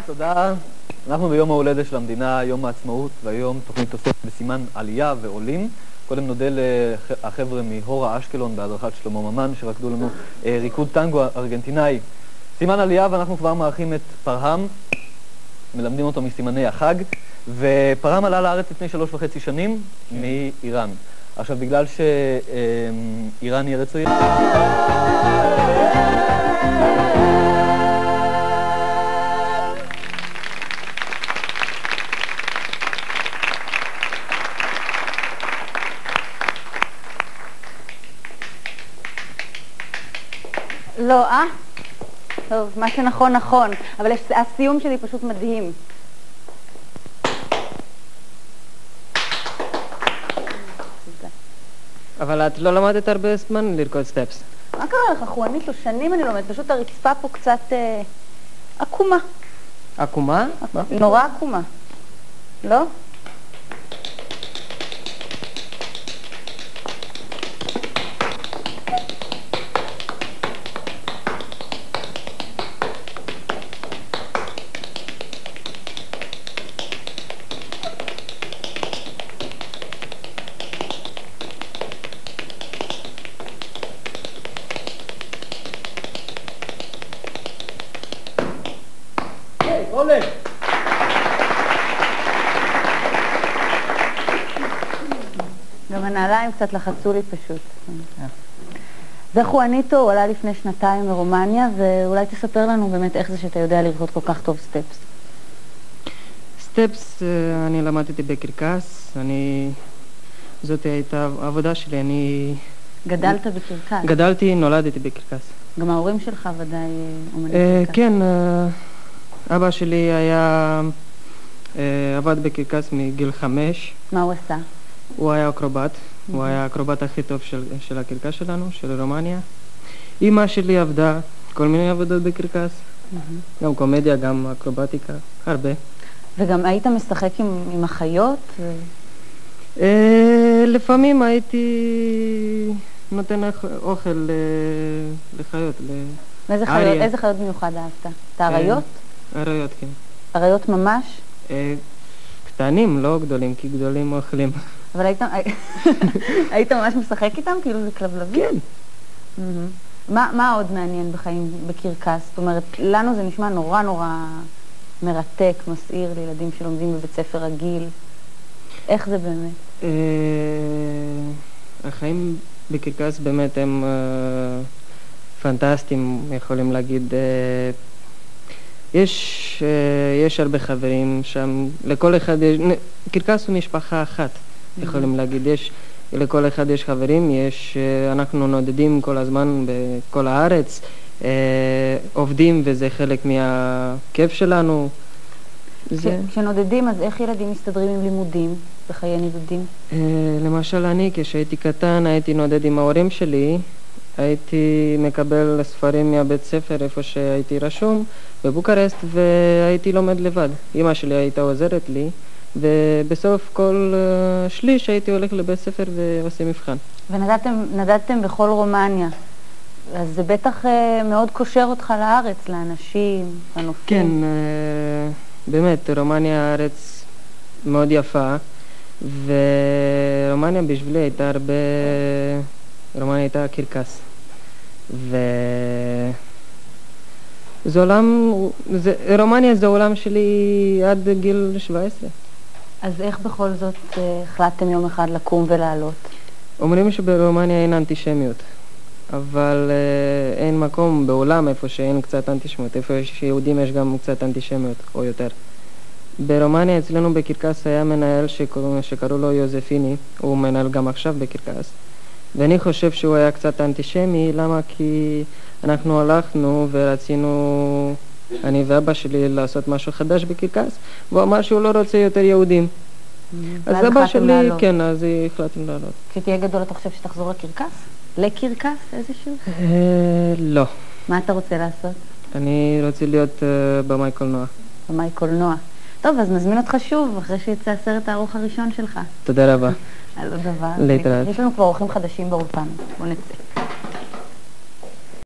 תודה. אנחנו ביום ההולדת של המדינה, יום העצמאות, והיום תוכנית תוספת בסימן עלייה ועולים. קודם נודה לחבר'ה מהורה אשקלון בהדרכת שלמה ממן, שרקדו לנו ריקוד טנגו ארגנטינאי. סימן עלייה, ואנחנו כבר מארחים את פרהם, מלמדים אותו מסימני החג, ופרהם עלה לארץ לפני 3.5 שנים מאיראן. עכשיו, בגלל שאיראן היא ארץ עוינת, לא, טוב, מה שנכון נכון, אבל הסיום שלי פשוט מדהים. אבל את לא למדת הרבה זמן לרקוד סטפס. מה קרה לך, חואניטו? שנים אני לומדת, פשוט הרצפה פה קצת עקומה. עקומה? נורא עקומה. לא? גם הנעליים קצת לחצו לי פשוט. זה חואניטו, הוא עלה לפני 2 מרומניה, ואולי תספר לנו באמת איך זה שאתה יודע לרקוד כל כך טוב סטפס. סטפס אני למדתי בקרקס, זאת הייתה העבודה שלי, אני... גדלת בקרקס? גדלתי, נולדתי בקרקס. גם ההורים שלך ודאי אומנים בקרקס. כן, אבא שלי היה עבד בקרקס מגיל 5. מה הוא עשה? הוא היה אקרובט, הוא היה האקרובט הכי טוב של הקרקס שלנו, של רומניה. אמא שלי עבדה כל מיני עבודות בקרקס, גם קומדיה, גם אקרובטיקה, הרבה. וגם היית משחק עם החיות? לפעמים הייתי נותן אוכל לחיות. איזה חיות במיוחד אהבת? את האריות? אריות, כן. אריות ממש? קטנים, לא גדולים, כי גדולים אוכלים. אבל היית ממש משחק איתם? כאילו זה כלבלבים? כן. מה עוד מעניין בחיים בקרקס? זאת אומרת, לנו זה נשמע נורא נורא מרתק, מסעיר לילדים שלומדים בבית ספר רגיל. איך זה באמת? החיים בקרקס באמת הם פנטסטיים, יכולים להגיד. יש הרבה חברים שם, לכל אחד קרקס הוא משפחה אחת, יכולים להגיד. לכל אחד יש חברים, אנחנו נודדים כל הזמן בכל הארץ, עובדים, וזה חלק מהכיף שלנו. כשנודדים, אז איך ילדים מסתדרים עם לימודים בחיי נידודים? למשל, אני כשהייתי קטן הייתי נודד עם ההורים שלי, הייתי מקבל ספרים מהבית ספר איפה שהייתי רשום בבוקרשט, והייתי לומד לבד. אמא שלי הייתה עוזרת לי, ובסוף כל שליש הייתי הולך לבית ספר ועושה מבחן. ונדדתם בכל רומניה, אז זה בטח מאוד קושר אותך לארץ, לאנשים, לנופים. כן, באמת, רומניה הארץ מאוד יפה, ורומניה בשבילי הייתה הרבה... רומניה הייתה קרקס. רומניה זה העולם שלי עד גיל 17. אז איך בכל זאת החלטתם יום אחד לקום ולעלות? אומרים שברומניה אין אנטישמיות, אבל אין מקום בעולם איפה שאין קצת אנטישמיות, איפה שיהודים יש גם קצת אנטישמיות או יותר. ברומניה אצלנו בקרקס היה מנהל שקראו לו יוזפיני, הוא מנהל גם עכשיו בקרקס, ואני חושב שהוא היה קצת אנטישמי. למה? כי אנחנו הלכנו ורצינו, אני ואבא שלי, לעשות משהו חדש בקרקס, והוא אמר שהוא לא רוצה יותר יהודים. אז אבא שלי, כן, אז החלטנו לעלות. כשתהיה גדול אתה חושב שתחזור לקרקס? לקרקס איזשהו? לא. מה אתה רוצה לעשות? אני רוצה להיות במאי קולנוע. במאי קולנוע. טוב, אז נזמין אותך שוב אחרי שיצא הסרט הארוך הראשון שלך. תודה רבה. על עוד דבר. להתראות. יש לנו כבר אורחים חדשים באולפן. בוא נצא.